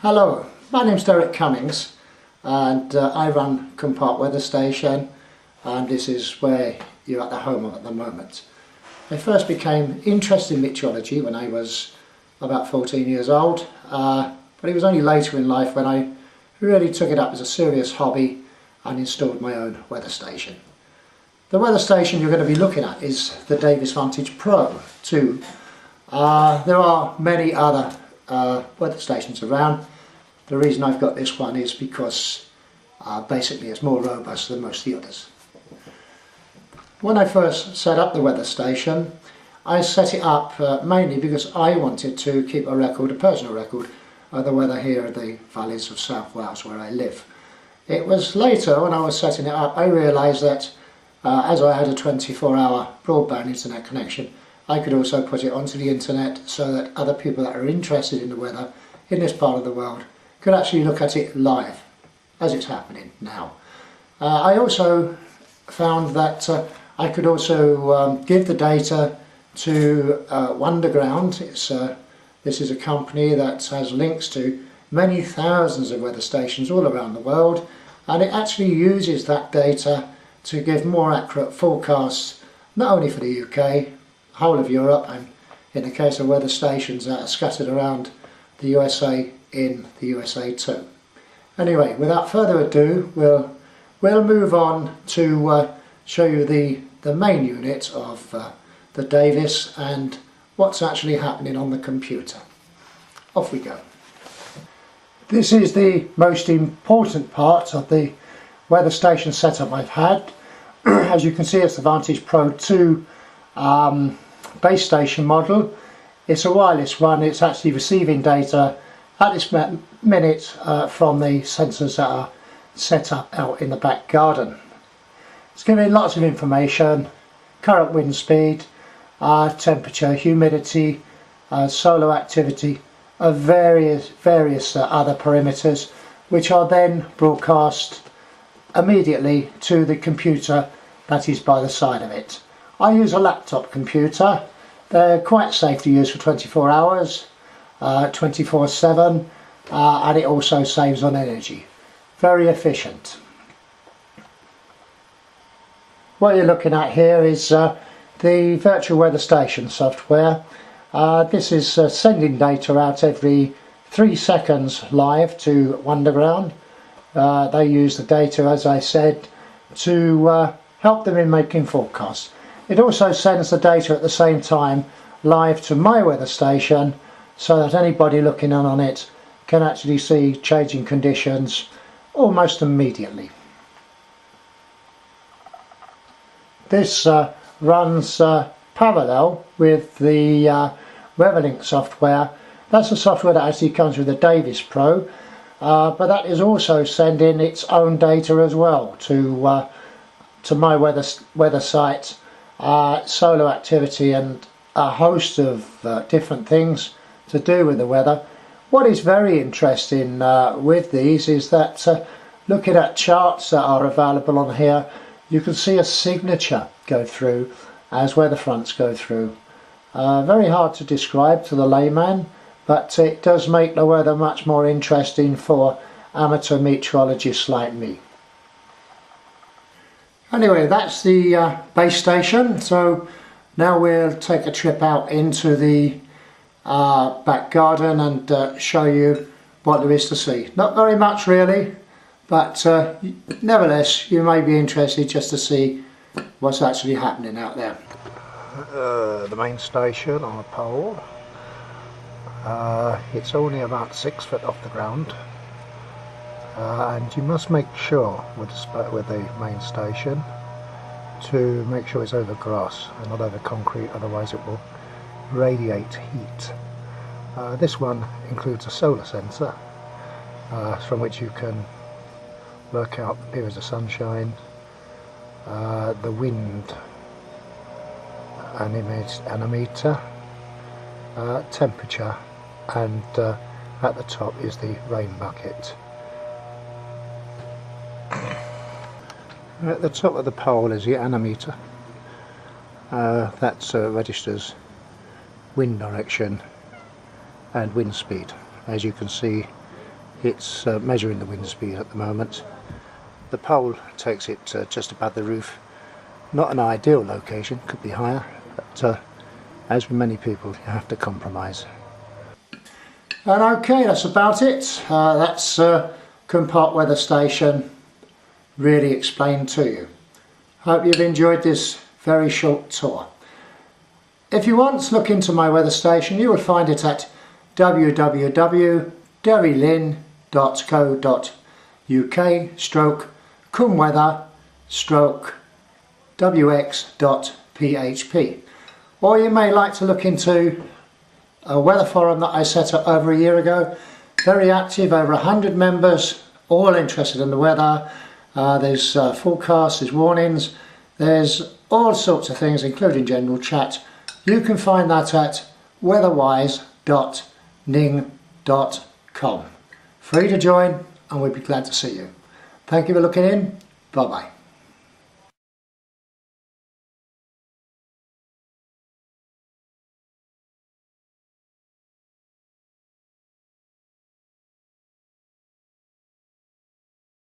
Hello, my name's Derek Cummings and I run Compart Weather Station, and this is where you're at the home at the moment. I first became interested in meteorology when I was about 14 years old, but it was only later in life when I really took it up as a serious hobby and installed my own weather station. The weather station you're going to be looking at is the Davis Vantage Pro 2. There are many other weather stations around. The reason I've got this one is because basically it's more robust than most of the others. When I first set up the weather station, I set it up mainly because I wanted to keep a personal record of the weather here in the valleys of South Wales where I live. It was later, when I was setting it up, I realised that as I had a 24-hour broadband internet connection, I could also put it onto the internet so that other people that are interested in the weather in this part of the world could actually look at it live as it's happening now. I also found that I could also give the data to Wonderground. This is a company that has links to many thousands of weather stations all around the world, and it actually uses that data to give more accurate forecasts, not only for the UK, whole of Europe, and in the case of weather stations that are scattered around the USA, in the USA too. Anyway, without further ado, we'll move on to show you the main unit of the Davis and what's actually happening on the computer. Off we go. This is the most important part of the weather station setup I've had. As you can see, it's the Vantage Pro 2 base station model. It's a wireless one. It's actually receiving data at this minute from the sensors that are set up out in the back garden. It's giving lots of information: current wind speed, temperature, humidity, solar activity, various other parameters, which are then broadcast immediately to the computer that is by the side of it. I use a laptop computer. They're quite safe to use for 24 hours, 24/7, and it also saves on energy. Very efficient. What you're looking at here is the virtual weather station software. This is sending data out every 3 seconds live to Wonderground. They use the data, as I said, to help them in making forecasts. It also sends the data at the same time live to my weather station, so that anybody looking in on it can actually see changing conditions almost immediately. This runs parallel with the WeatherLink software. That's the software that actually comes with the Davis Pro, but that is also sending its own data as well to my weather site, solar activity, and a host of different things to do with the weather. What is very interesting with these is that looking at charts that are available on here, you can see a signature go through as weather fronts go through. Very hard to describe to the layman, but it does make the weather much more interesting for amateur meteorologists like me. Anyway, that's the base station. So now we'll take a trip out into the back garden and show you what there is to see. Not very much really, but nevertheless you may be interested just to see what's actually happening out there. The main station on a pole. It's only about 6 foot off the ground, and you must make sure with the main station to make sure it's over grass and not over concrete, otherwise it will radiate heat. This one includes a solar sensor from which you can work out the periods of sunshine, the wind anemometer, temperature, and at the top is the rain bucket. At the top of the pole is the anemometer. That registers wind direction and wind speed. As you can see, It's measuring the wind speed at the moment. The pole takes it just above the roof. Not an ideal location, could be higher, but as with many people, you have to compromise. And okay, that's about it. That's Compart Weather Station really explained to you. Hope you've enjoyed this very short tour. If you want to look into my weather station, you will find it at www.cwmweather/wx.php. Or you may like to look into a weather forum that I set up over a year ago. Very active, over 100 members, all interested in the weather. There's forecasts, there's warnings, there's all sorts of things, including general chat. You can find that at weatherwise.ning.com. Free to join, and we'd be glad to see you. Thank you for looking in. Bye bye.